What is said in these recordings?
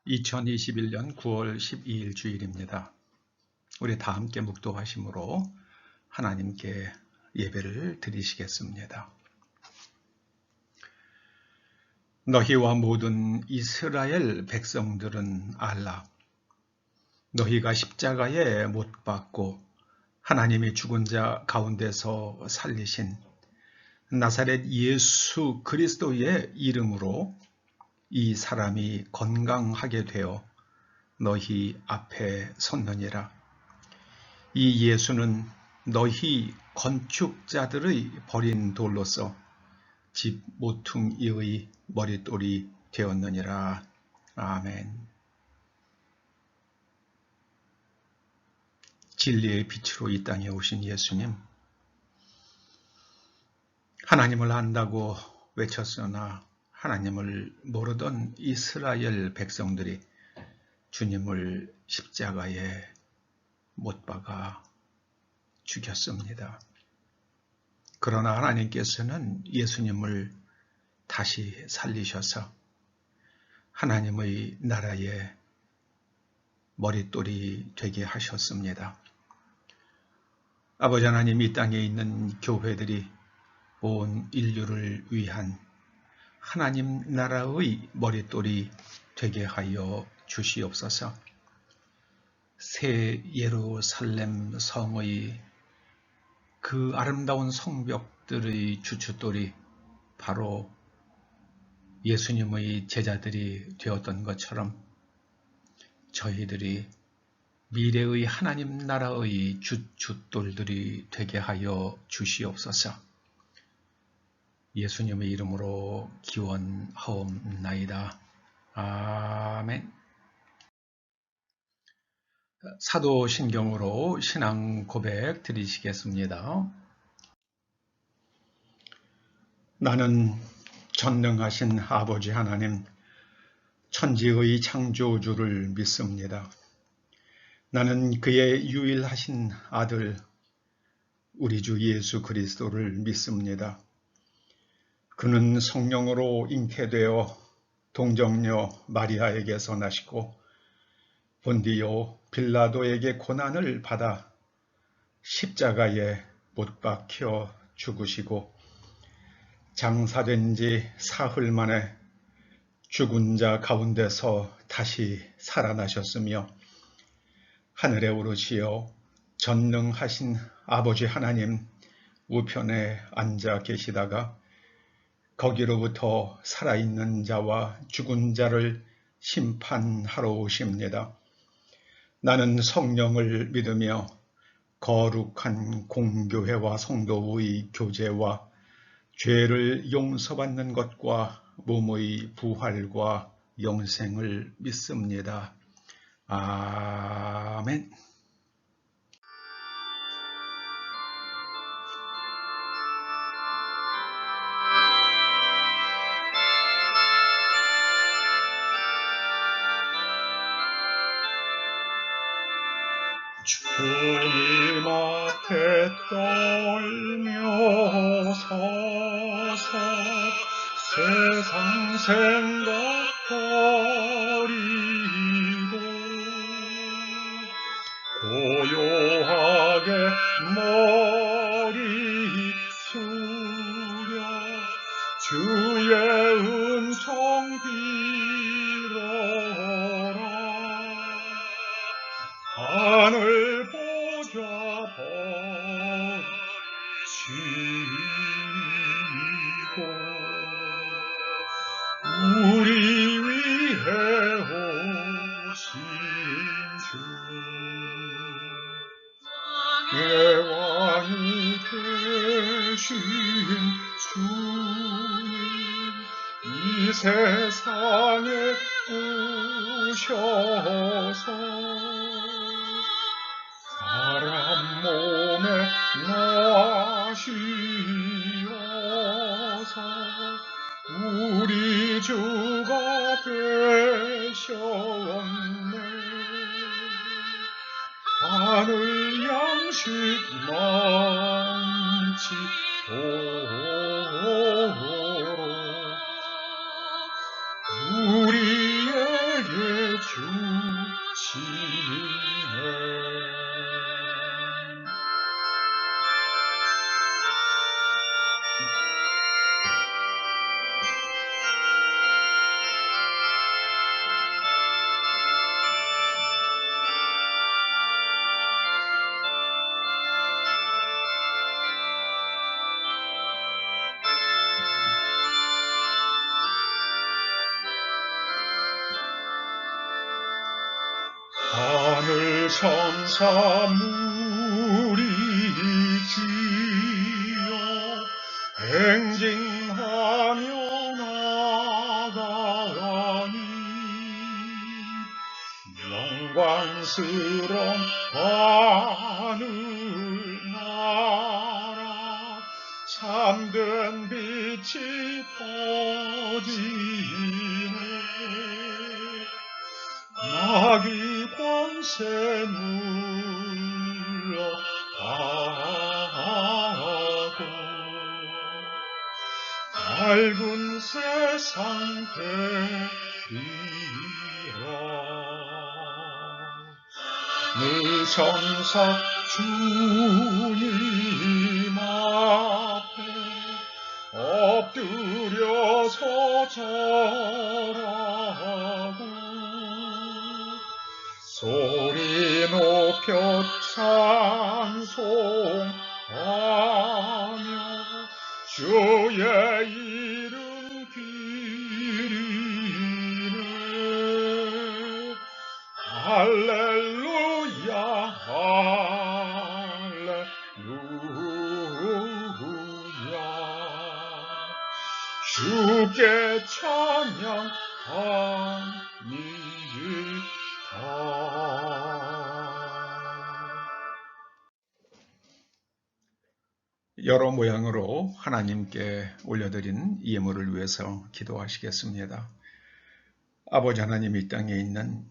2021년 9월 12일 주일입니다. 우리 다 함께 묵도하심으로 하나님께 예배를 드리시겠습니다. 너희와 모든 이스라엘 백성들은 알라. 너희가 십자가에 못 박고 하나님이 죽은 자 가운데서 살리신 나사렛 예수 그리스도의 이름으로 이 사람이 건강하게 되어 너희 앞에 섰느니라. 이 예수는 너희 건축자들의 버린 돌로서 집 모퉁이의 머릿돌이 되었느니라. 아멘. 진리의 빛으로 이 땅에 오신 예수님, 하나님을 안다고 외쳤으나 하나님을 모르던 이스라엘 백성들이 주님을 십자가에 못 박아 죽였습니다. 그러나 하나님께서는 예수님을 다시 살리셔서 하나님의 나라의 머릿돌이 되게 하셨습니다. 아버지 하나님, 이 땅에 있는 교회들이 온 인류를 위한 하나님 나라의 머릿돌이 되게 하여 주시옵소서. 새 예루살렘 성의 그 아름다운 성벽들의 주춧돌이 바로 예수님의 제자들이 되었던 것처럼 저희들이 미래의 하나님 나라의 주춧돌들이 되게 하여 주시옵소서. 예수님의 이름으로 기원하옵나이다. 아멘. 사도신경으로 신앙 고백 드리시겠습니다. 나는 전능하신 아버지 하나님, 천지의 창조주를 믿습니다. 나는 그의 유일하신 아들, 우리 주 예수 그리스도를 믿습니다. 그는 성령으로 잉태되어 동정녀 마리아에게서 나시고 본디오 빌라도에게 고난을 받아 십자가에 못 박혀 죽으시고 장사된 지 사흘 만에 죽은 자 가운데서 다시 살아나셨으며 하늘에 오르시어 전능하신 아버지 하나님 우편에 앉아 계시다가 거기로부터 살아있는 자와 죽은 자를 심판하러 오십니다. 나는 성령을 믿으며 거룩한 공교회와 성도의 교제와 죄를 용서받는 것과 몸의 부활과 영생을 믿습니다. 아멘. 주님 앞에 떨며 서서 세상 생각 버리고 고요하게 머리 숙여 주의 은총 빌어라. 하늘 보좌 버리시고 우리 위해 오신 주 내 왕이 되신 주님 이 세상에 오셔서 사람 몸에 나시어서 우리 주가 되셨네. 하늘 양식 많지도록 우리에게 천사 무리지요 행진하며 나가니 영광스러운 하늘나라 참된 빛이 퍼지네 마귀 권세 물러가고 밝은 세상 되리라 늘 천사 주님 앞에 엎드려서 절하고 소리 높여 찬송하며 주의 이름 기리네 할렐루야 할렐루야 주께 찬양합니다. 여러 모양으로 하나님께 올려드린 예물을 위해서 기도하시겠습니다. 아버지 하나님, 이 땅에 있는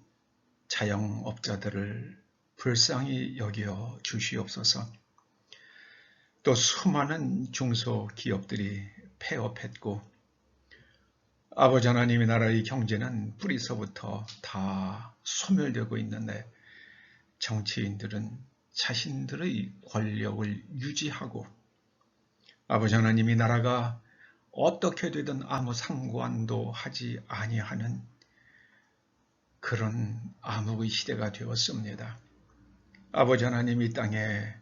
자영업자들을 불쌍히 여겨 주시옵소서. 또 수많은 중소기업들이 폐업했고 아버지 하나님의 나라의 경제는 뿌리서부터 다 소멸되고 있는데 정치인들은 자신들의 권력을 유지하고 아버지 하나님이 나라가 어떻게 되든 아무 상관도 하지 아니하는 그런 암흑의 시대가 되었습니다. 아버지 하나님, 이 땅에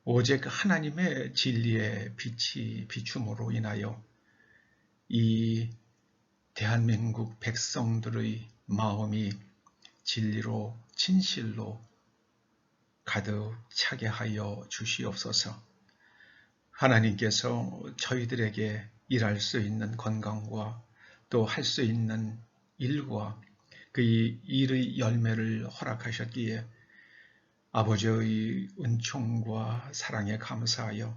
오직 하나님의 진리의 빛이 비춤으로 인하여 이 대한민국 백성들의 마음이 진리로 진실로 가득 차게 하여 주시옵소서. 하나님께서 저희들에게 일할 수 있는 건강과 또 할 수 있는 일과 그 일의 열매를 허락하셨기에 아버지의 은총과 사랑에 감사하여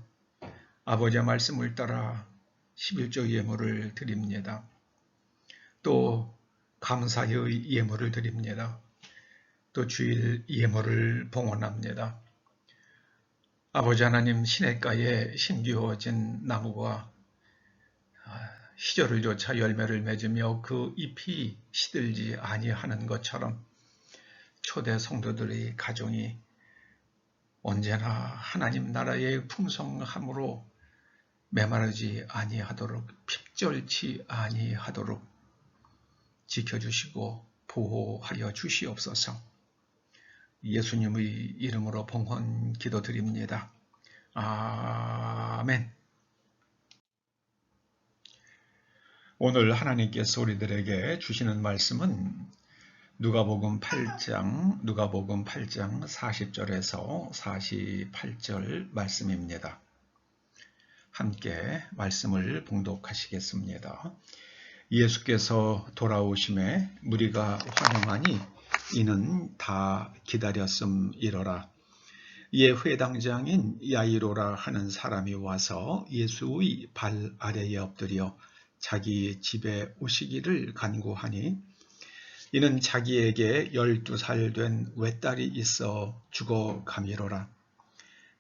아버지의 말씀을 따라 11조 예물을 드립니다. 또 감사의 예물을 드립니다. 또 주일 예물을 봉헌합니다. 아버지 하나님, 시냇가에 심기워진 나무가 시절을 쫓아 열매를 맺으며 그 잎이 시들지 아니하는 것처럼 초대 성도들의 가정이 언제나 하나님 나라의 풍성함으로 메마르지 아니하도록 핍절치 아니하도록 지켜주시고 보호하여 주시옵소서. 예수님의 이름으로 봉헌 기도드립니다. 아멘. 오늘 하나님께서 우리들에게 주시는 말씀은 누가복음 8장 40절에서 48절 말씀입니다. 함께 말씀을 봉독하시겠습니다. 예수께서 돌아오심에 무리가 환영하니 이는 다 기다렸음이로라. 이에 회당장인 야이로라 하는 사람이 와서 예수의 발 아래에 엎드려 자기 집에 오시기를 간구하니 이는 자기에게 12살 된 외딸이 있어 죽어가미로라.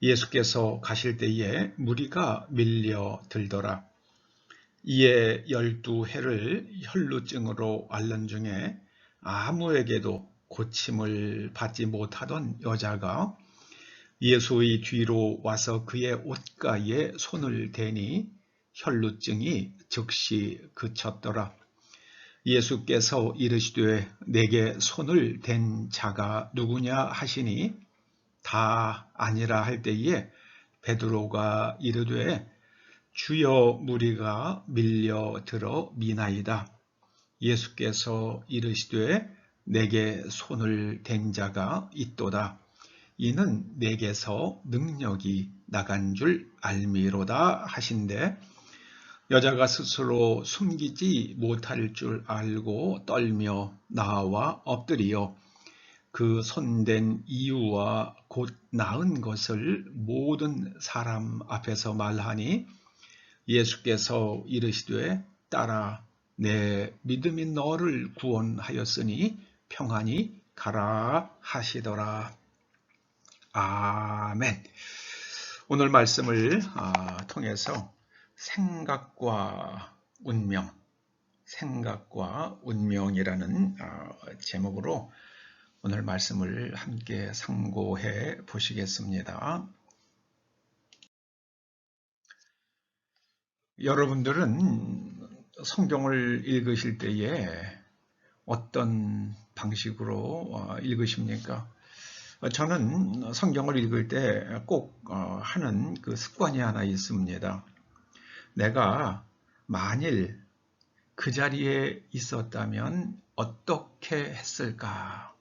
예수께서 가실 때에 무리가 밀려들더라. 이에 12해를 혈루증으로 앓는 중에 아무에게도 고침을 받지 못하던 여자가 예수의 뒤로 와서 그의 옷가에 손을 대니 혈루증이 즉시 그쳤더라. 예수께서 이르시되 내게 손을 댄 자가 누구냐 하시니 다 아니라 할 때에 베드로가 이르되 주여 무리가 밀려들어 미나이다. 예수께서 이르시되 내게 손을 댄 자가 있도다. 이는 내게서 능력이 나간 줄 알미로다 하신대, 여자가 스스로 숨기지 못할 줄 알고 떨며 나와 엎드리어 그 손댄 이유와 곧 나은 것을 모든 사람 앞에서 말하니, 예수께서 이르시되 따라 내 믿음이 너를 구원하였으니 평안히 가라 하시더라. 아멘. 오늘 말씀을 통해서 생각과 운명이라는 제목으로 오늘 말씀을 함께 상고해 보시겠습니다. 여러분들은 성경을 읽으실 때에 어떤 방식으로 읽으십니까? 저는 성경을 읽을 때 꼭 하는 그 습관이 하나 있습니다. 내가 만일 그 자리에 있었다면 어떻게 했을까?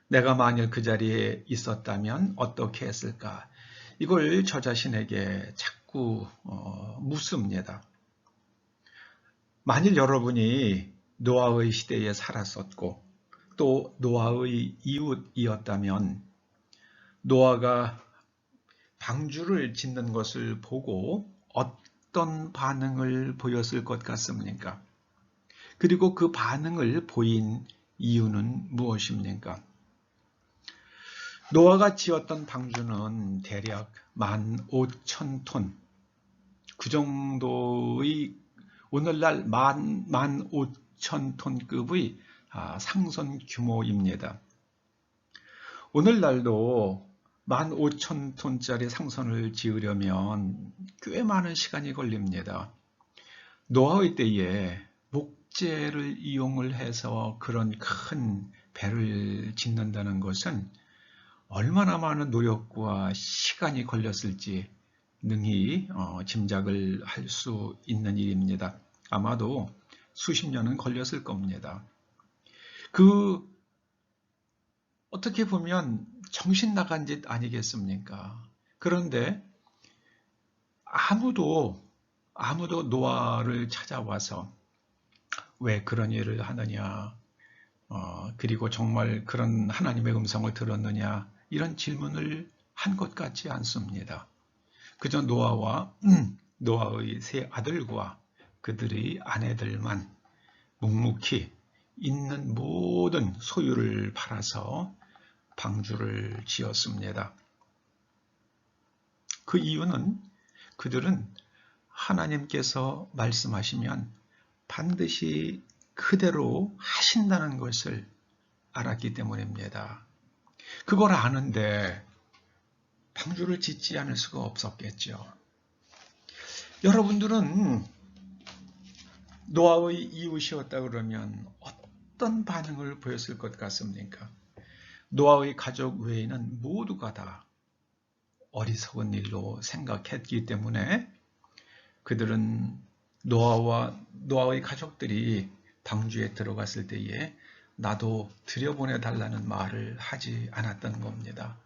내가 만일 그 자리에 있었다면 어떻게 했을까? 이걸 저 자신에게 자꾸 묻습니다. 만일 여러분이 노아의 시대에 살았었고 또 노아의 이웃이었다면 노아가 방주를 짓는 것을 보고 어떤 반응을 보였을 것 같습니까? 그리고 그 반응을 보인 이유는 무엇입니까? 노아가 지었던 방주는 대략 15,000톤, 그 정도의 오늘날 15,000톤급의 상선 규모입니다. 오늘날도 15,000톤짜리 상선을 지으려면 꽤 많은 시간이 걸립니다. 노아의 때에 목재를 이용을 해서 그런 큰 배를 짓는다는 것은 얼마나 많은 노력과 시간이 걸렸을지 능히 짐작을 할 수 있는 일입니다. 아마도 수십 년은 걸렸을 겁니다. 어떻게 보면 정신 나간 짓 아니겠습니까? 그런데 아무도 노아를 찾아와서 왜 그런 일을 하느냐, 그리고 정말 그런 하나님의 음성을 들었느냐, 이런 질문을 한 것 같지 않습니다. 그저 노아와 노아의 세 아들과 그들의 아내들만 묵묵히 있는 모든 소유를 팔아서 방주를 지었습니다. 그 이유는 그들은 하나님께서 말씀하시면 반드시 그대로 하신다는 것을 알았기 때문입니다. 그걸 아는데 방주를 짓지 않을 수가 없었겠죠. 여러분들은 노아의 이웃이었다 그러면 어떤 반응을 보였을 것 같습니까? 노아의 가족 외에는 모두가 다 어리석은 일로 생각했기 때문에 그들은 노아와 노아의 가족들이 방주에 들어갔을 때에 나도 들여보내달라는 말을 하지 않았던 겁니다.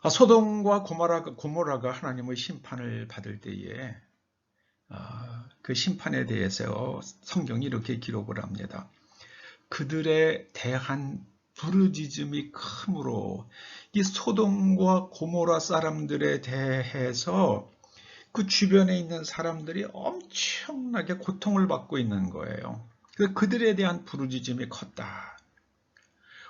소돔과 고모라가 하나님의 심판을 받을 때에 그 심판에 대해서 성경이 이렇게 기록을 합니다. 그들에 대한 부르짖음이 크므로 이 소돔과 고모라 사람들에 대해서 그 주변에 있는 사람들이 엄청나게 고통을 받고 있는 거예요. 그들에 대한 부르짖음이 컸다.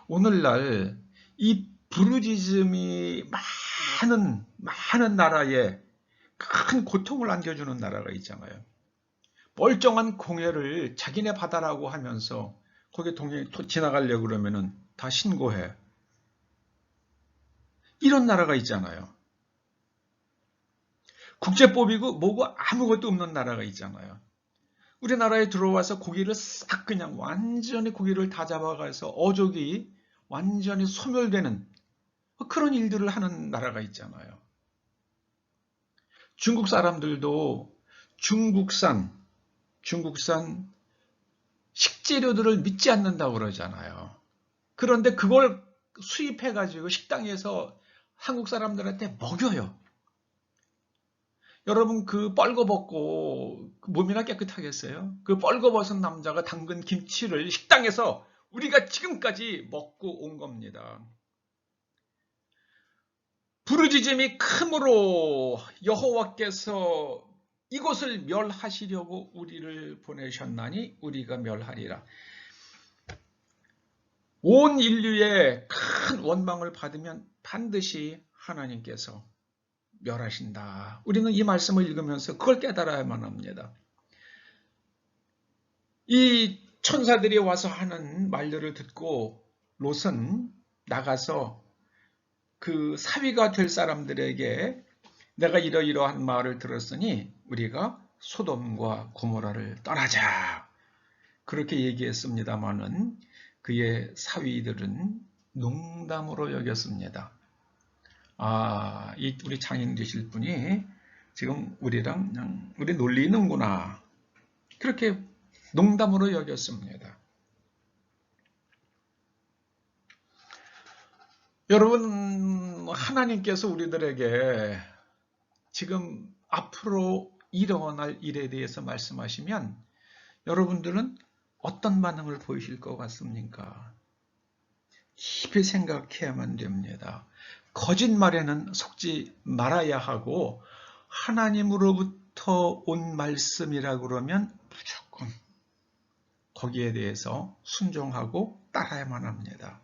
오늘날 이 부르짖음이 많은 나라에 큰 고통을 안겨주는 나라가 있잖아요. 멀쩡한 공회를 자기네 바다라고 하면서 거기 지나가려고 그러면은 다 신고해. 이런 나라가 있잖아요. 국제법이고 뭐고 아무것도 없는 나라가 있잖아요. 우리나라에 들어와서 고기를 싹 그냥 완전히 고기를 다 잡아가서 어족이 완전히 소멸되는 그런 일들을 하는 나라가 있잖아요. 중국 사람들도 중국산 식재료들을 믿지 않는다고 그러잖아요. 그런데 그걸 수입해가지고 식당에서 한국 사람들한테 먹여요. 여러분 그 뻘거벗고 몸이나 깨끗하겠어요? 그 뻘거벗은 남자가 담근 김치를 식당에서 우리가 지금까지 먹고 온 겁니다. 부르짖음이 크므로 여호와께서 이곳을 멸하시려고 우리를 보내셨나니 우리가 멸하리라. 온 인류의 큰 원망을 받으면 반드시 하나님께서 멸하신다. 우리는 이 말씀을 읽으면서 그걸 깨달아야만 합니다. 이 천사들이 와서 하는 말들을 듣고 롯은 나가서 그 사위가 될 사람들에게 내가 이러이러한 말을 들었으니 우리가 소돔과 고모라를 떠나자. 그렇게 얘기했습니다마는 그의 사위들은 농담으로 여겼습니다. 아, 우리 장인 되실 분이 지금 우리랑 그냥 우리 놀리는구나. 그렇게 농담으로 여겼습니다. 여러분, 하나님께서 우리들에게 지금 앞으로 일어날 일에 대해서 말씀하시면 여러분들은 어떤 반응을 보이실 것 같습니까? 깊이 생각해야만 됩니다. 거짓말에는 속지 말아야 하고 하나님으로부터 온 말씀이라 그러면 무조건 거기에 대해서 순종하고 따라야만 합니다.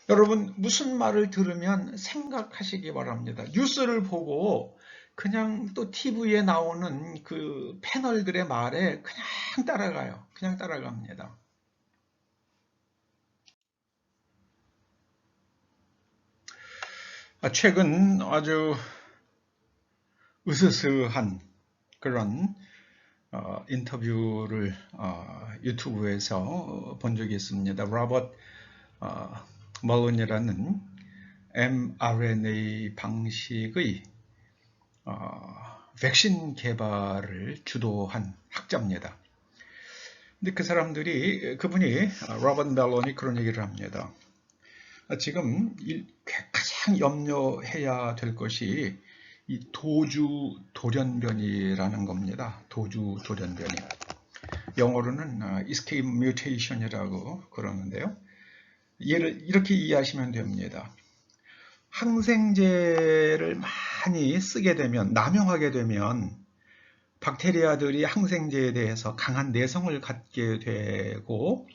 여러분 무슨 말을 들으면 생각하시기 바랍니다. 뉴스를 보고 그냥 또 TV에 나오는 그 패널들의 말에 그냥 따라가요. 그냥 따라갑니다. 최근 아주 으스스한 그런 인터뷰를 유튜브에서 본 적이 있습니다. 로버트 멀론이라는 mRNA 방식의 백신 개발을 주도한 학자입니다. 근데 그분이 로버트 멜론이 그런 얘기를 합니다. 지금 가장 염려해야 될 것이 이 도주 돌연변이라는 겁니다. 도주 돌연변이. 영어로는 escape mutation이라고 그러는데요. 얘를 이렇게 이해하시면 됩니다. 항생제를 많이 쓰게 되면, 남용하게 되면 박테리아들이 항생제에 대해서 강한 내성을 갖게 되고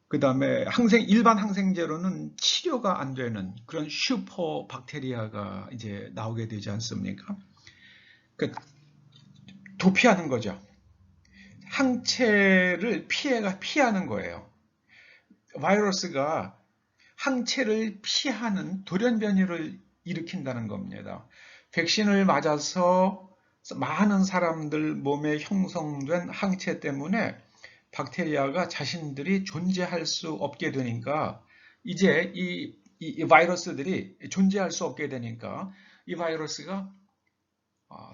그 다음에 일반 항생제로는 치료가 안 되는 그런 슈퍼 박테리아가 이제 나오게 되지 않습니까? 도피하는 거죠. 항체를 피하는 거예요. 바이러스가 항체를 피하는 돌연변이를 일으킨다는 겁니다. 백신을 맞아서 많은 사람들 몸에 형성된 항체 때문에 박테리아가 자신들이 존재할 수 없게 되니까 이제 이 바이러스들이 존재할 수 없게 되니까 이 바이러스가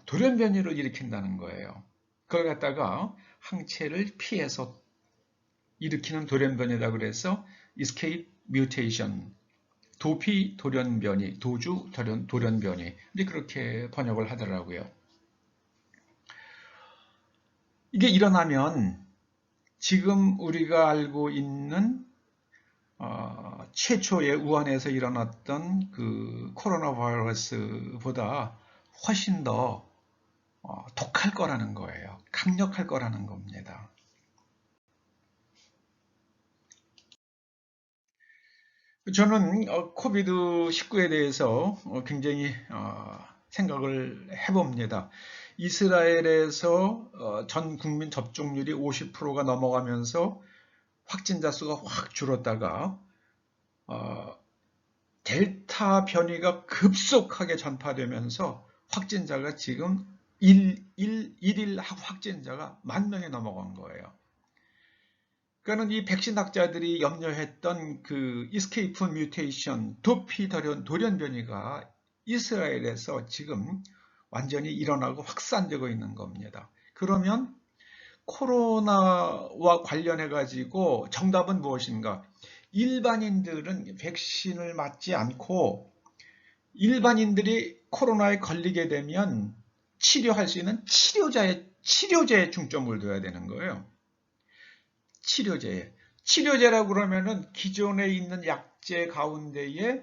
돌연변이를 일으킨다는 거예요. 그걸 갖다가 항체를 피해서 일으키는 돌연변이라고 그래서 escape mutation, 도피 돌연변이, 도주 돌연변이 근데 그렇게 번역을 하더라고요. 이게 일어나면 지금 우리가 알고 있는 최초의 우한에서 일어났던 그 코로나 바이러스보다 훨씬 더 독할 거라는 거예요. 강력할 거라는 겁니다. 저는 코비드19에 대해서 굉장히 생각을 해봅니다. 이스라엘에서 전 국민 접종률이 50%가 넘어가면서 확진자 수가 확 줄었다가 델타 변이가 급속하게 전파되면서 확진자가 지금 일일 확진자가 10,000명이 넘어간 거예요. 그러니까 이 백신학자들이 염려했던 그 escape mutation, 도피 돌연변이가 이스라엘에서 지금 완전히 일어나고 확산되고 있는 겁니다. 그러면 코로나와 관련해 가지고 정답은 무엇인가? 일반인들은 백신을 맞지 않고 일반인들이 코로나에 걸리게 되면 치료할 수 있는 치료제에 중점을 둬야 되는 거예요. 치료제. 치료제라고 그러면은 기존에 있는 약제 가운데에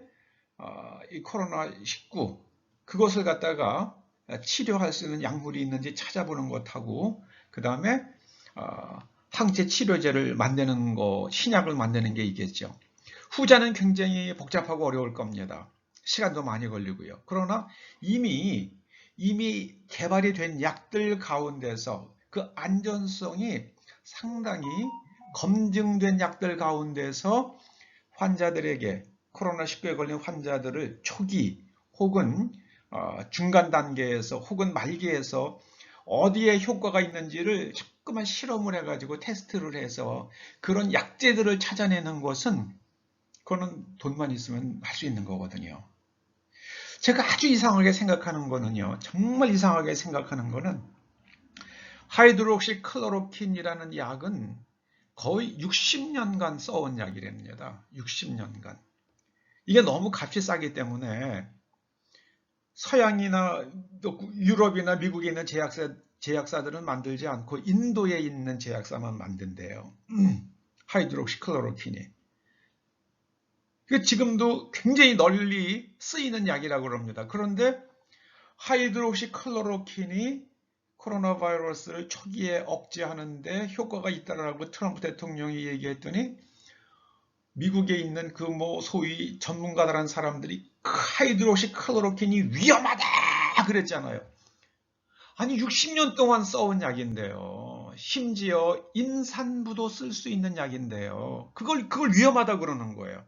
이 코로나19 그것을 갖다가 치료할 수 있는 약물이 있는지 찾아보는 것하고 그 다음에 항체 치료제를 만드는 거, 신약을 만드는 게 있겠죠. 후자는 굉장히 복잡하고 어려울 겁니다. 시간도 많이 걸리고요. 그러나 이미 개발이 된 약들 가운데서 그 안전성이 상당히 검증된 약들 가운데서 환자들에게 코로나19에 걸린 환자들을 초기 혹은 중간 단계에서 혹은 말기에서 어디에 효과가 있는지를 조금만 실험을 해가지고 테스트를 해서 그런 약제들을 찾아내는 것은 그거는 돈만 있으면 할 수 있는 거거든요. 제가 아주 이상하게 생각하는 거는요. 정말 이상하게 생각하는 거는 하이드록시 클로로킨이라는 약은 거의 60년간 써온 약이랍니다. 60년간. 이게 너무 값이 싸기 때문에 서양이나 유럽이나 미국에 있는 제약사들은 만들지 않고 인도에 있는 제약사만 만든대요. 하이드록시클로로킨이. 지금도 굉장히 널리 쓰이는 약이라고 합니다. 그런데 하이드록시클로로킨이 코로나 바이러스를 초기에 억제하는데 효과가 있다라고 트럼프 대통령이 얘기했더니 미국에 있는 그 소위 전문가들한 사람들이 하이드록시클로로킨이 위험하다 그랬잖아요. 아니 60년 동안 써온 약인데요. 심지어 임산부도 쓸 수 있는 약인데요. 그걸 위험하다 그러는 거예요.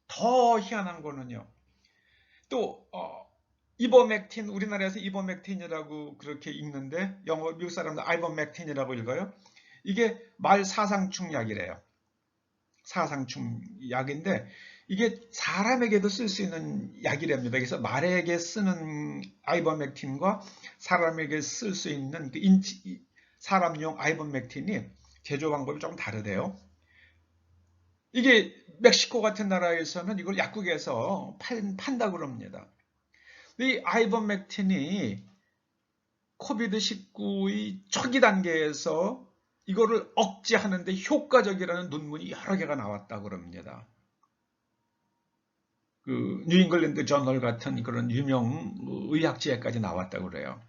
더 희한한 거는요. 또 이버맥틴, 우리나라에서 이버맥틴이라고 그렇게 읽는데 영어 미국 사람들 아이버맥틴이라고 읽어요. 이게 말 사상충 약이래요. 사상충 약인데 이게 사람에게도 쓸 수 있는 약이랍니다. 그래서 말에게 쓰는 아이버맥틴과 사람에게 쓸 수 있는 사람용 아이버맥틴이 제조 방법이 조금 다르대요. 이게 멕시코 같은 나라에서는 이걸 약국에서 판다고 그럽니다. 이 아이버맥틴이 코비드19의 초기 단계에서 이거를 억제하는데 효과적이라는 논문이 여러 개가 나왔다고 그럽니다. 그 뉴잉글랜드 저널 같은 그런 유명 의학지에까지 나왔다고 그래요.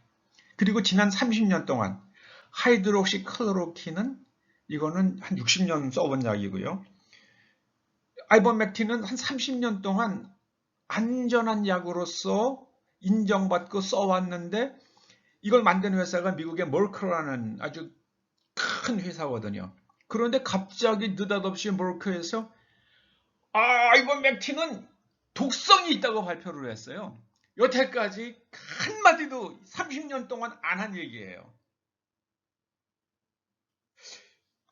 그리고 지난 30년 동안 하이드록시클로로킨은 이거는 한 60년 써본 약이고요. 아이버맥틴은 한 30년 동안 안전한 약으로서 인정받고 써왔는데 이걸 만든 회사가 미국의 멀크라는 아주 큰 회사거든요. 그런데 갑자기 느닷없이 멀크에서 아이버맥틴은 독성이 있다고 발표를 했어요. 여태까지 한마디도 30년 동안 안 한 얘기예요.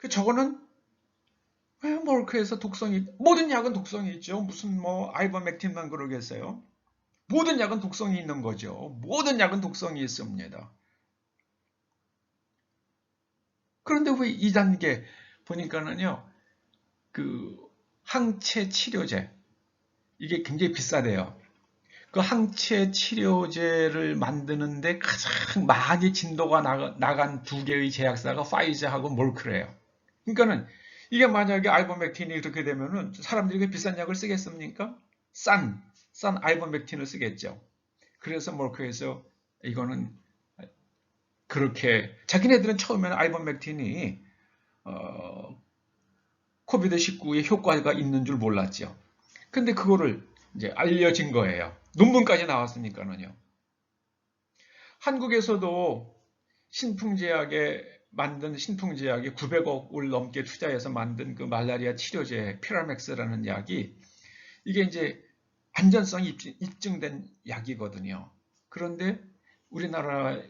저거는 왜 멀크에서 모든 약은 독성이 있죠. 무슨 아이버맥틴만 그러겠어요. 모든 약은 독성이 있는 거죠. 모든 약은 독성이 있습니다. 그런데 왜 2단계 보니까는요, 그 항체 치료제 이게 굉장히 비싸대요. 그 항체 치료제를 만드는데 가장 많이 진도가 나간 두 개의 제약사가 파이저하고 몰크래요. 그러니까는 이게 만약에 아이버맥틴이 이렇게 되면은 사람들이 비싼 약을 쓰겠습니까? 싼 아이버맥틴을 쓰겠죠. 그래서 몰크에서 이거는 그렇게 자기네들은 처음에는 아이버맥틴이 코비드19에 효과가 있는 줄 몰랐죠. 근데 그거를 이제 알려진 거예요. 논문까지 나왔으니까는요. 한국에서도 신풍제약에 900억을 넘게 투자해서 만든 그 말라리아 치료제 피라맥스라는 약이 이게 이제 안전성이 입증된 약이거든요. 그런데 우리나라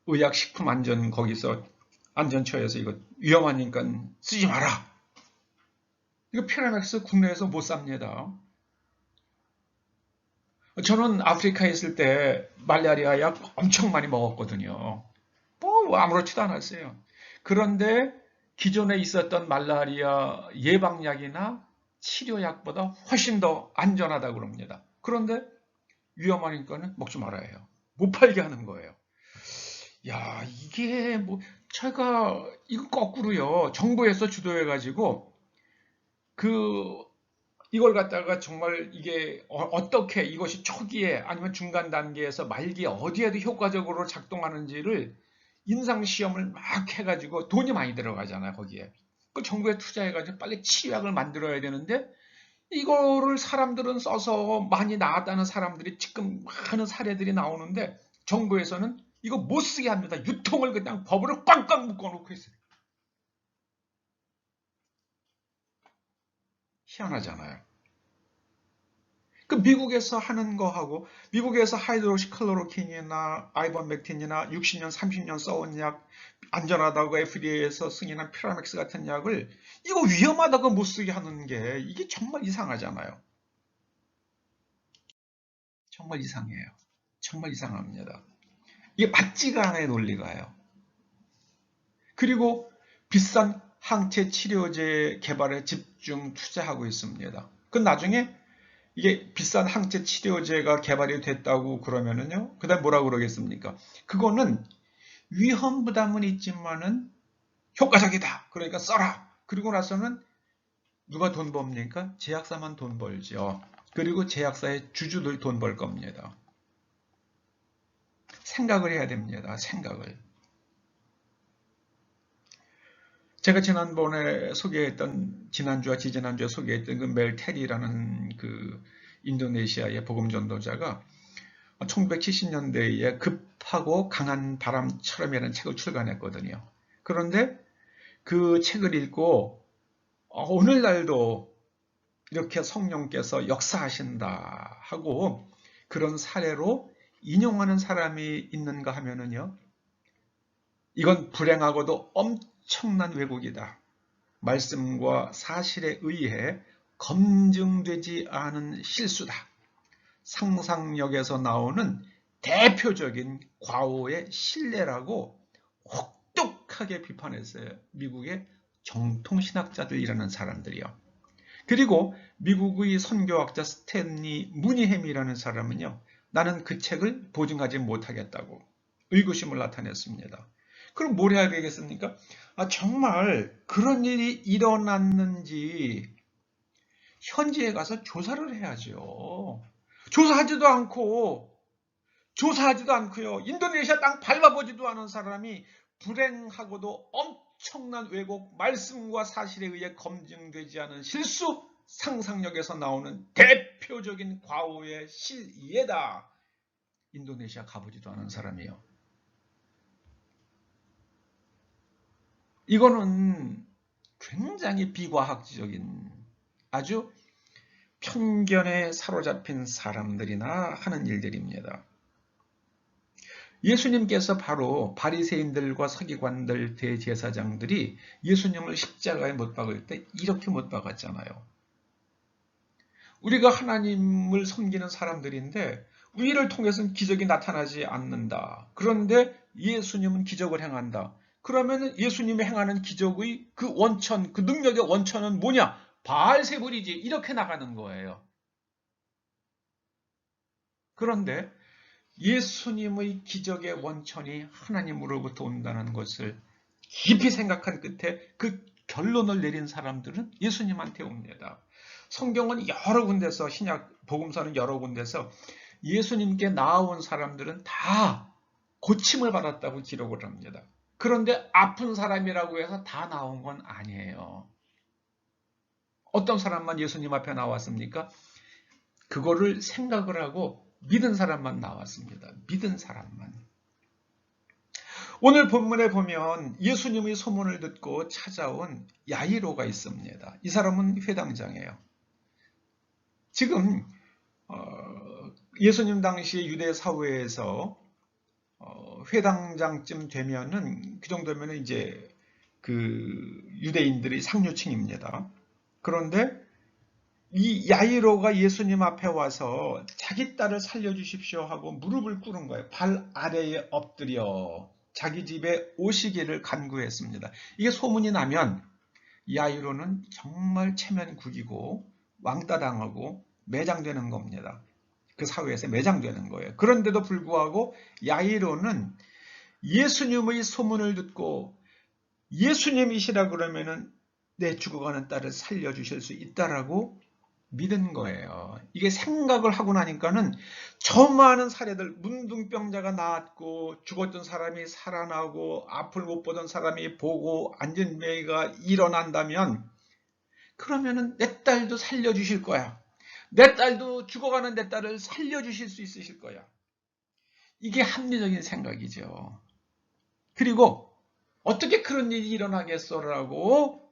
의약식품안전 거기서 안전처에서 이거 위험하니까 쓰지 마라. 이거 피라맥스 국내에서 못 삽니다. 저는 아프리카에 있을 때 말라리아 약 엄청 많이 먹었거든요. 뭐 아무렇지도 않았어요. 그런데 기존에 있었던 말라리아 예방약이나 치료약보다 훨씬 더 안전하다고 그럽니다. 그런데 위험하니까는 먹지 말아야 해요. 못 팔게 하는 거예요. 야, 이게 뭐 제가 이거 거꾸로요. 정부에서 주도해가지고 그 이걸 갖다가 정말 이게 어떻게 이것이 초기에 아니면 중간 단계에서 말기에 어디에도 효과적으로 작동하는지를 임상 시험을 막 해가지고 돈이 많이 들어가잖아요, 거기에. 그 정부에 투자해가지고 빨리 치약을 만들어야 되는데 이거를 사람들은 써서 많이 나았다는 사람들이 지금 많은 사례들이 나오는데 정부에서는 이거 못 쓰게 합니다. 유통을 그냥 법으로 꽝꽝 묶어놓고 있어요. 희한하잖아요. 그 미국에서 하는 거하고 미국에서 하이드로시클로로킨이나 아이번맥틴이나 60년, 30년 써온 약 안전하다고 FDA에서 승인한 피라맥스 같은 약을 이거 위험하다고 못 쓰게 하는 게 이게 정말 이상하잖아요. 정말 이상해요. 정말 이상합니다. 이게 맞지가 않아요, 논리가요. 그리고 비싼 항체 치료제 개발에 집중 투자하고 있습니다. 그 나중에 이게 비싼 항체 치료제가 개발이 됐다고 그러면은요, 그 다음 뭐라 그러겠습니까? 그거는 위험 부담은 있지만은 효과적이다. 그러니까 써라. 그리고 나서는 누가 돈 법니까? 제약사만 돈 벌죠. 그리고 제약사의 주주들 돈 벌 겁니다. 생각을 해야 됩니다. 생각을. 제가 지난번에 소개했던, 지난주와 지지난주에 소개했던 그 멜 테리라는 그 인도네시아의 복음 전도자가 1970년대에 급하고 강한 바람처럼이라는 책을 출간했거든요. 그런데 그 책을 읽고 오늘날도 이렇게 성령께서 역사하신다 하고 그런 사례로 인용하는 사람이 있는가 하면은요, 이건 불행하고도 엄청난 왜곡이다. 말씀과 사실에 의해 검증되지 않은 실수다. 상상력에서 나오는 대표적인 과오의 신뢰라고 혹독하게 비판했어요. 미국의 정통신학자들이라는 사람들이요. 그리고 미국의 선교학자 스탠리 무니햄이라는 사람은요, 나는 그 책을 보증하지 못하겠다고 의구심을 나타냈습니다. 그럼 뭘 해야 되겠습니까? 정말 그런 일이 일어났는지 현지에 가서 조사를 해야죠. 조사하지도 않고요. 인도네시아 땅 밟아보지도 않은 사람이 불행하고도 엄청난 왜곡, 말씀과 사실에 의해 검증되지 않은 실수, 상상력에서 나오는 대표적인 과오의 실예다. 인도네시아 가보지도 않은 사람이요. 이거는 굉장히 비과학적인 아주 편견에 사로잡힌 사람들이나 하는 일들입니다. 예수님께서 바로 바리새인들과 서기관들 대제사장들이 예수님을 십자가에 못 박을 때 이렇게 못 박았잖아요. 우리가 하나님을 섬기는 사람들인데 우리를 통해서는 기적이 나타나지 않는다. 그런데 예수님은 기적을 행한다. 그러면 예수님이 행하는 기적의 그 원천, 그 능력의 원천은 뭐냐? 바알세불이지. 이렇게 나가는 거예요. 그런데 예수님의 기적의 원천이 하나님으로부터 온다는 것을 깊이 생각한 끝에 그 결론을 내린 사람들은 예수님한테 옵니다. 성경은 여러 군데서 신약 복음서는 여러 군데서 예수님께 나아온 사람들은 다 고침을 받았다고 기록을 합니다. 그런데 아픈 사람이라고 해서 다 나온 건 아니에요. 어떤 사람만 예수님 앞에 나왔습니까? 그거를 생각을 하고 믿은 사람만 나왔습니다. 믿은 사람만. 오늘 본문에 보면 예수님의 소문을 듣고 찾아온 야이로가 있습니다. 이 사람은 회당장이에요. 지금 예수님 당시 유대 사회에서 회당장쯤 되면은 그 정도면은 이제 그 유대인들이 상류층입니다. 그런데 이 야이로가 예수님 앞에 와서 자기 딸을 살려주십시오 하고 무릎을 꿇은 거예요. 발 아래에 엎드려 자기 집에 오시기를 간구했습니다. 이게 소문이 나면 야이로는 정말 체면국이고 왕따 당하고 매장되는 겁니다. 그 사회에서 매장되는 거예요. 그런데도 불구하고 야이로는 예수님의 소문을 듣고 예수님이시라 그러면은 내 죽어가는 딸을 살려주실 수 있다라고 믿은 거예요. 이게 생각을 하고 나니까는 저 많은 사례들, 문둥병자가 나았고 죽었던 사람이 살아나고 앞을 못 보던 사람이 보고 안전매가 일어난다면 그러면은 내 딸도 살려주실 거야. 내 딸도 죽어가는 내 딸을 살려주실 수 있으실 거야. 이게 합리적인 생각이죠. 그리고 어떻게 그런 일이 일어나겠어라고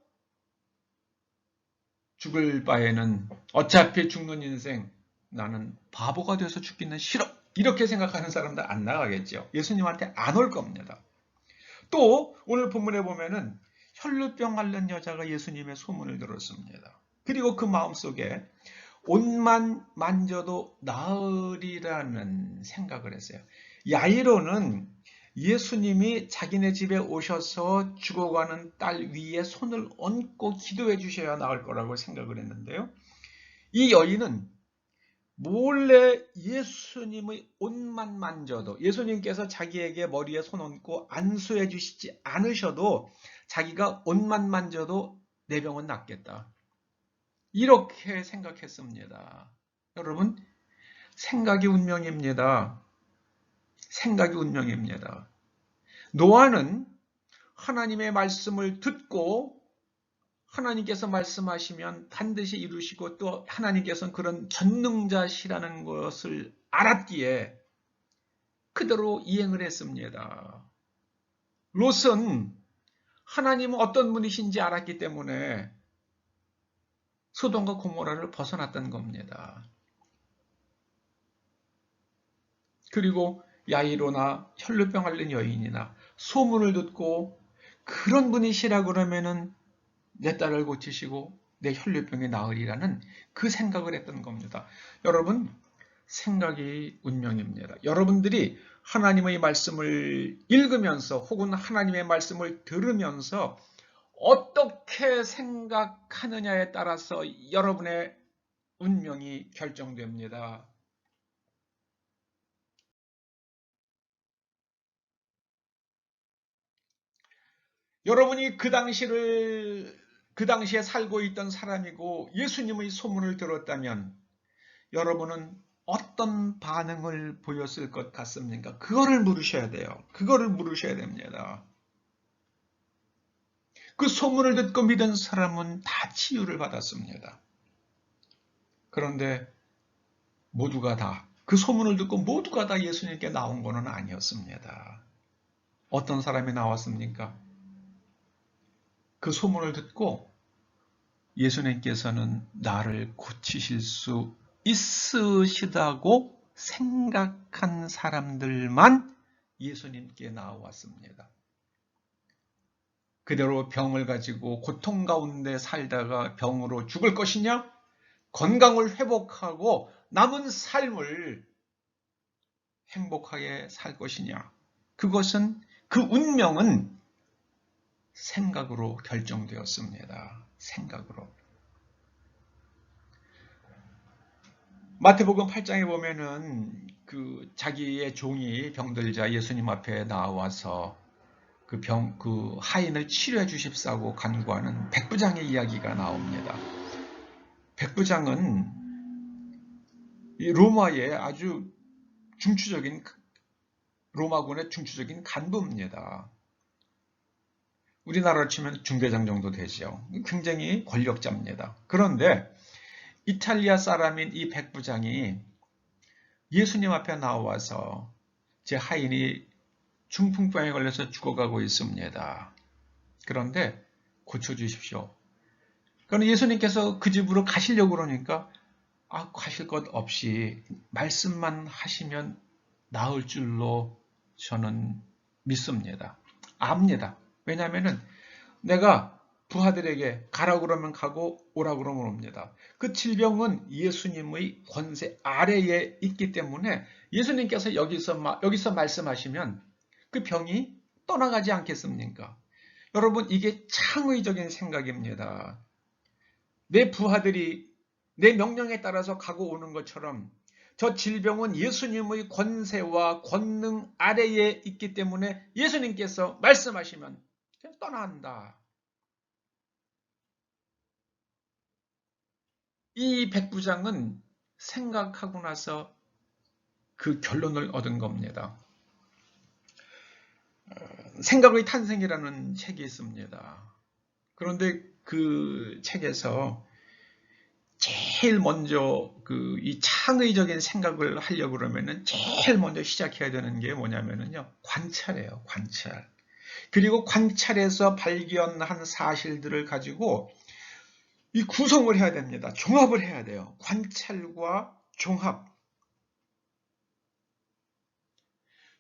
죽을 바에는 어차피 죽는 인생 나는 바보가 돼서 죽기는 싫어. 이렇게 생각하는 사람들 안 나가겠죠. 예수님한테 안 올 겁니다. 또 오늘 본문에 보면은 혈루병 앓는 여자가 예수님의 소문을 들었습니다. 그리고 그 마음속에 옷만 만져도 나으리라는 생각을 했어요. 야이로는 예수님이 자기네 집에 오셔서 죽어가는 딸 위에 손을 얹고 기도해 주셔야 나을 거라고 생각을 했는데요. 이 여인은 몰래 예수님의 옷만 만져도 예수님께서 자기에게 머리에 손 얹고 안수해 주시지 않으셔도 자기가 옷만 만져도 내 병은 낫겠다. 이렇게 생각했습니다. 여러분, 생각이 운명입니다. 생각이 운명입니다. 노아는 하나님의 말씀을 듣고 하나님께서 말씀하시면 반드시 이루시고 또 하나님께서는 그런 전능자시라는 것을 알았기에 그대로 이행을 했습니다. 롯은 하나님은 어떤 분이신지 알았기 때문에 소돔과 고모라를 벗어났던 겁니다. 그리고 야이로나 혈루병 앓는 여인이나 소문을 듣고 그런 분이시라 그러면은 내 딸을 고치시고 내 혈루병이 나으리라는 그 생각을 했던 겁니다. 여러분, 생각이 운명입니다. 여러분들이 하나님의 말씀을 읽으면서 혹은 하나님의 말씀을 들으면서 어떻게 생각하느냐에 따라서 여러분의 운명이 결정됩니다. 여러분이 그 당시에 살고 있던 사람이고 예수님의 소문을 들었다면 여러분은 어떤 반응을 보였을 것 같습니까? 그거를 물으셔야 돼요. 그거를 물으셔야 됩니다. 그 소문을 듣고 믿은 사람은 다 치유를 받았습니다. 그런데 모두가 다, 그 소문을 듣고 모두가 다 예수님께 나온 것은 아니었습니다. 어떤 사람이 나왔습니까? 그 소문을 듣고 예수님께서는 나를 고치실 수 있으시다고 생각한 사람들만 예수님께 나왔습니다. 그대로 병을 가지고 고통 가운데 살다가 병으로 죽을 것이냐? 건강을 회복하고 남은 삶을 행복하게 살 것이냐? 그것은 그 운명은 생각으로 결정되었습니다. 생각으로. 마태복음 8장에 보면은 그 자기의 종이 병들자 예수님 앞에 나와서 그 하인을 치료해 주십사고 간구하는 백부장의 이야기가 나옵니다. 백부장은 로마의 아주 로마군의 중추적인 간부입니다. 우리나라로 치면 중대장 정도 되죠. 굉장히 권력자입니다. 그런데 이탈리아 사람인 이 백부장이 예수님 앞에 나와서 제 하인이 중풍병에 걸려서 죽어가고 있습니다. 그런데 고쳐주십시오. 그러니까 예수님께서 그 집으로 가시려고 그러니까 가실 것 없이 말씀만 하시면 나을 줄로 저는 믿습니다. 압니다. 왜냐하면 내가 부하들에게 가라 그러면 가고 오라 그러면 옵니다. 그 질병은 예수님의 권세 아래에 있기 때문에 예수님께서 여기서 말씀하시면 그 병이 떠나가지 않겠습니까? 여러분, 이게 창의적인 생각입니다. 내 부하들이 내 명령에 따라서 가고 오는 것처럼 저 질병은 예수님의 권세와 권능 아래에 있기 때문에 예수님께서 말씀하시면 그냥 떠난다. 이 백부장은 생각하고 나서 그 결론을 얻은 겁니다. 생각의 탄생이라는 책이 있습니다. 그런데 그 책에서 제일 먼저 이 창의적인 생각을 하려고 그러면은 제일 먼저 시작해야 되는 게 뭐냐면은요, 관찰이에요, 관찰. 그리고 관찰에서 발견한 사실들을 가지고 이 구성을 해야 됩니다. 종합을 해야 돼요. 관찰과 종합.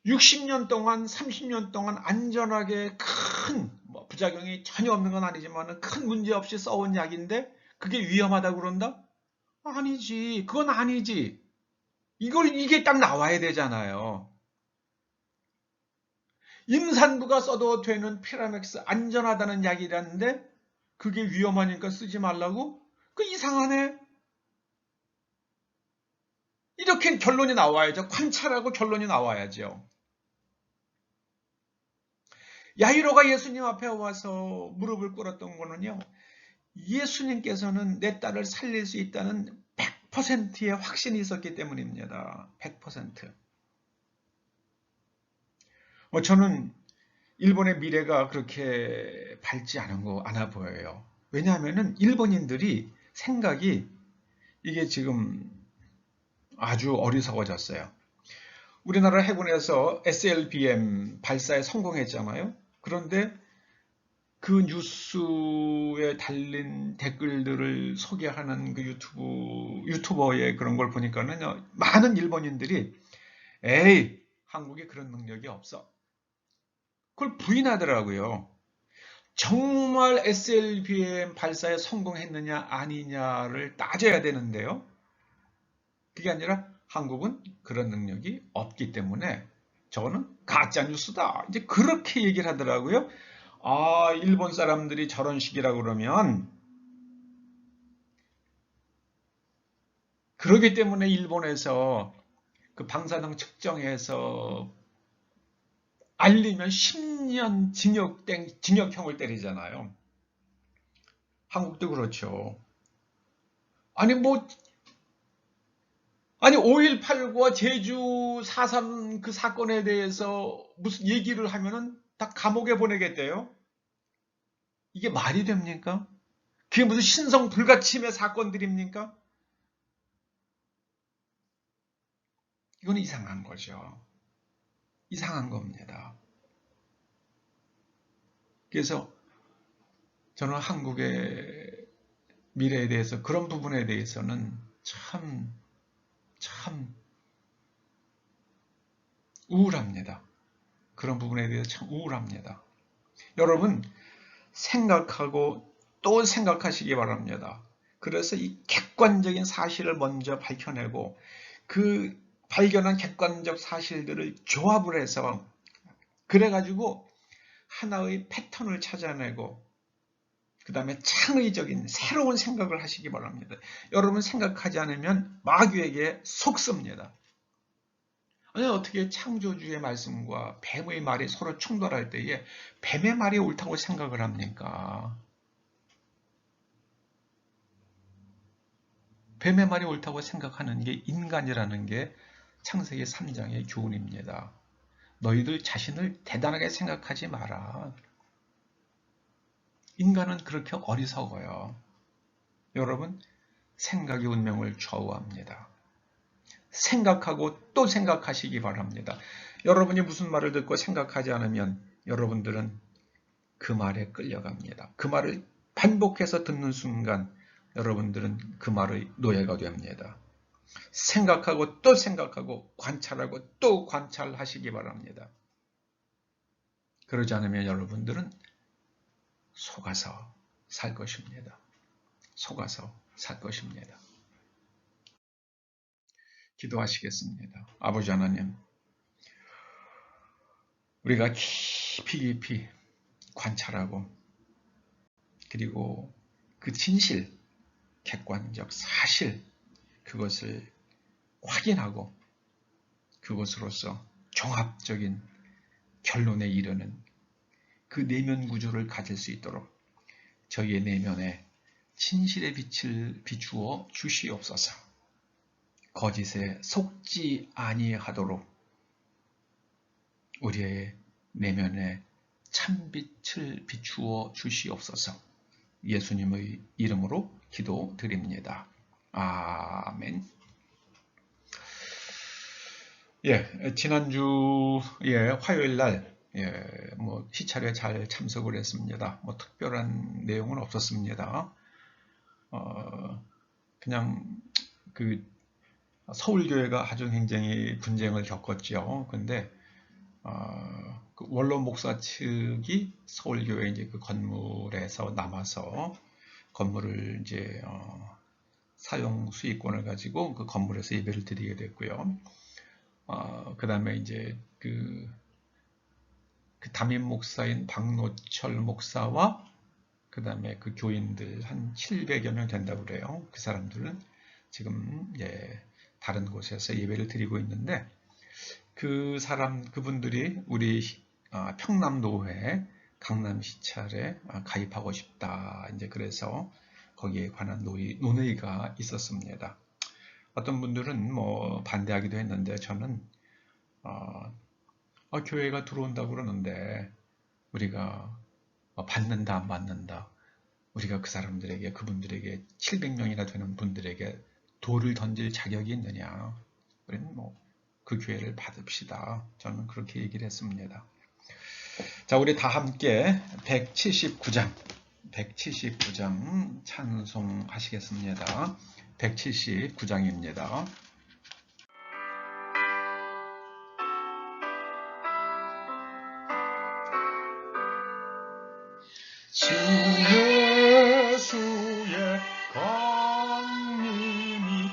60년 동안, 30년 동안 안전하게 큰 부작용이 전혀 없는 건 아니지만 큰 문제 없이 써온 약인데 그게 위험하다고 그런다? 아니지. 그건 아니지. 이게 딱 나와야 되잖아요. 임산부가 써도 되는 피라맥스 안전하다는 약이라는데 그게 위험하니까 쓰지 말라고? 그 이상하네. 이렇게 결론이 나와야죠. 관찰하고 결론이 나와야죠. 야이로가 예수님 앞에 와서 무릎을 꿇었던 거는요, 예수님께서는 내 딸을 살릴 수 있다는 100%의 확신이 있었기 때문입니다. 100%. 저는 일본의 미래가 그렇게 밝지 않아 보여요. 왜냐하면 일본인들이 생각이 이게 지금 아주 어리석어졌어요. 우리나라 해군에서 SLBM 발사에 성공했잖아요. 그런데 그 뉴스에 달린 댓글들을 소개하는 그 유튜버의 그런 걸 보니까는 많은 일본인들이 에이, 한국에 그런 능력이 없어. 그걸 부인하더라고요. 정말 SLBM 발사에 성공했느냐 아니냐를 따져야 되는데요. 그게 아니라 한국은 그런 능력이 없기 때문에 저거는 가짜 뉴스다. 이제 그렇게 얘기를 하더라고요. 아, 일본 사람들이 저런 식이라 그러면 그러기 때문에 일본에서 그 방사능 측정해서 알리면 10년 징역형을 때리잖아요. 한국도 그렇죠. 아니 5.18과 제주 4.3 그 사건에 대해서 무슨 얘기를 하면은 다 감옥에 보내겠대요. 이게 말이 됩니까? 그게 무슨 신성 불가침의 사건들입니까? 이건 이상한 거죠. 이상한 겁니다. 그래서 저는 한국의 미래에 대해서 그런 부분에 대해서는 참 우울합니다. 그런 부분에 대해서 참 우울합니다. 여러분, 생각하고 또 생각하시기 바랍니다. 그래서 이 객관적인 사실을 먼저 밝혀내고 그 발견한 객관적 사실들을 조합을 해서 그래가지고 하나의 패턴을 찾아내고 그 다음에 창의적인 새로운 생각을 하시기 바랍니다. 여러분 생각하지 않으면 마귀에게 속습니다. 아니, 어떻게 창조주의 말씀과 뱀의 말이 서로 충돌할 때에 뱀의 말이 옳다고 생각을 합니까? 뱀의 말이 옳다고 생각하는 게 인간이라는 게 창세기 3장의 교훈입니다. 너희들 자신을 대단하게 생각하지 마라. 인간은 그렇게 어리석어요. 여러분, 생각이 운명을 좌우합니다. 생각하고 또 생각하시기 바랍니다. 여러분이 무슨 말을 듣고 생각하지 않으면 여러분들은 그 말에 끌려갑니다. 그 말을 반복해서 듣는 순간 여러분들은 그 말의 노예가 됩니다. 생각하고 또 생각하고 관찰하고 또 관찰하시기 바랍니다. 그러지 않으면 여러분들은 속아서 살 것입니다. 속아서 살 것입니다. 기도하시겠습니다. 아버지 하나님, 우리가 깊이 관찰하고 그리고 그 진실, 객관적 사실, 그것을 확인하고 그것으로서 종합적인 결론에 이르는 그 내면 구조를 가질 수 있도록 저희의 내면에 진실의 빛을 비추어 주시옵소서. 거짓에 속지 아니하도록 우리의 내면에 참빛을 비추어 주시옵소서. 예수님의 이름으로 기도드립니다. 아멘. 지난주에 화요일 날 시찰에 잘 참석을 했습니다. 특별한 내용은 없었습니다. 그냥 그 서울교회가 아주 굉장히 분쟁을 겪었죠. 근데 그 원로 목사 측이 서울교회 이제 그 건물에서 남아서 건물을 이제 사용 수익권을 가지고 그 건물에서 예배를 드리게 됐고요. 그 다음에 이제 그 담임 목사인 박노철 목사와 그 다음에 그 교인들 한 700여 명 된다고 그래요. 그 사람들은 지금 다른 곳에서 예배를 드리고 있는데 그분들이 우리 평남노회 강남시찰에 가입하고 싶다. 이제 그래서 거기에 관한 논의가 있었습니다. 어떤 분들은 반대하기도 했는데 저는 교회가 들어온다고 그러는데 우리가 받는다 안 받는다, 우리가 그분들에게 700명이나 되는 분들에게 돌을 던질 자격이 있느냐, 우리는 그 교회를 받읍시다. 저는 그렇게 얘기를 했습니다. 자, 우리 다 함께 179장 찬송하시겠습니다. 179장입니다. 주 예수의 강림이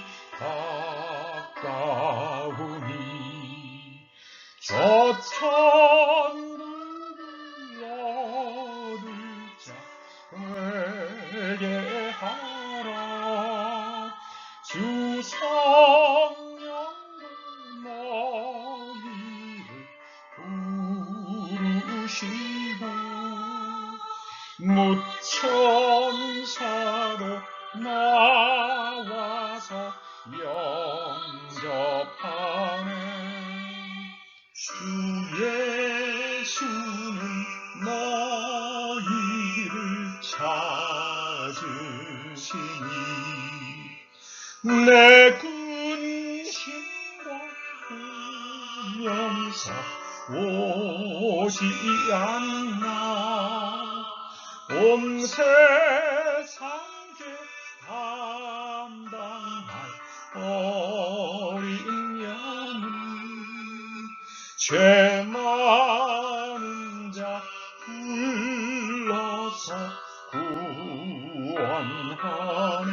가까우니 저 천국을 얻을 자 되게 하라. 주 성령도 너희를 부르시고 무천사도 나와서 영접하네. 주 예수는 너희를 찾으시니 내 근심과 구명사 오지 않나. 온 세상에 감당할 어린 양은 죄 많은 자 불러서 구원하네.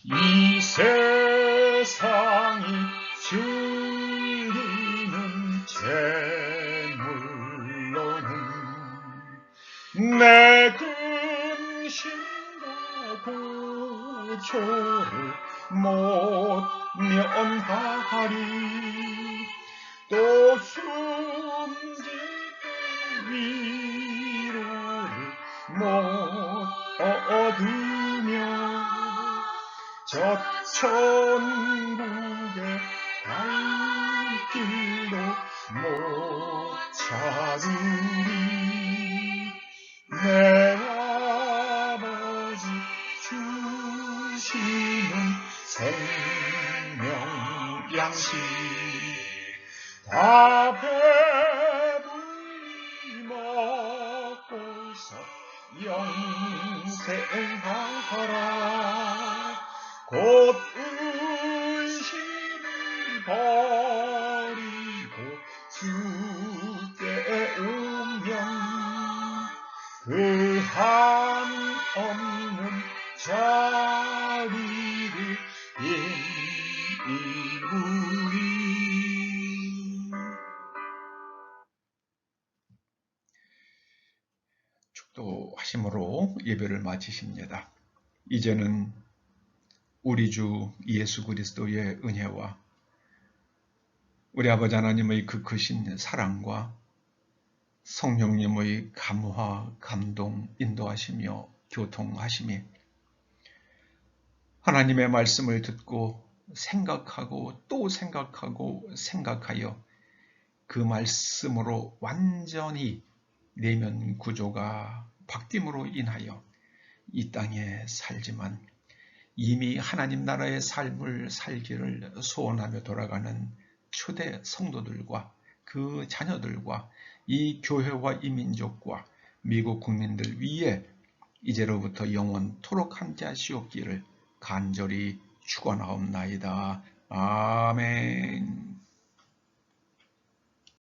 이 세상이 즐기는 재물로는 내 근심과 고초를 못 면하리. 또 숨질 위로를 못 얻으며 저 천국의 갈 길도 못 찾으리. 내 아버지 주시는 생명 양식 다 버리고 주께 오면 그 한없는 자리를 이루리. 축도하심으로 예배를 마치십니다. 이제는 우리 주 예수 그리스도의 은혜와 우리 아버지 하나님의 그 크신 사랑과 성령님의 감화, 감동, 인도하시며 교통하심이 하나님의 말씀을 듣고 생각하고 또 생각하고 생각하여 그 말씀으로 완전히 내면 구조가 바뀜으로 인하여 이 땅에 살지만 이미 하나님 나라의 삶을 살기를 소원하며 돌아가는 초대 성도들과 그 자녀들과 이 교회와 이 민족과 미국 국민들 위에 이제로부터 영원토록 함께 하시옵기를 간절히 축원하옵나이다. 아멘.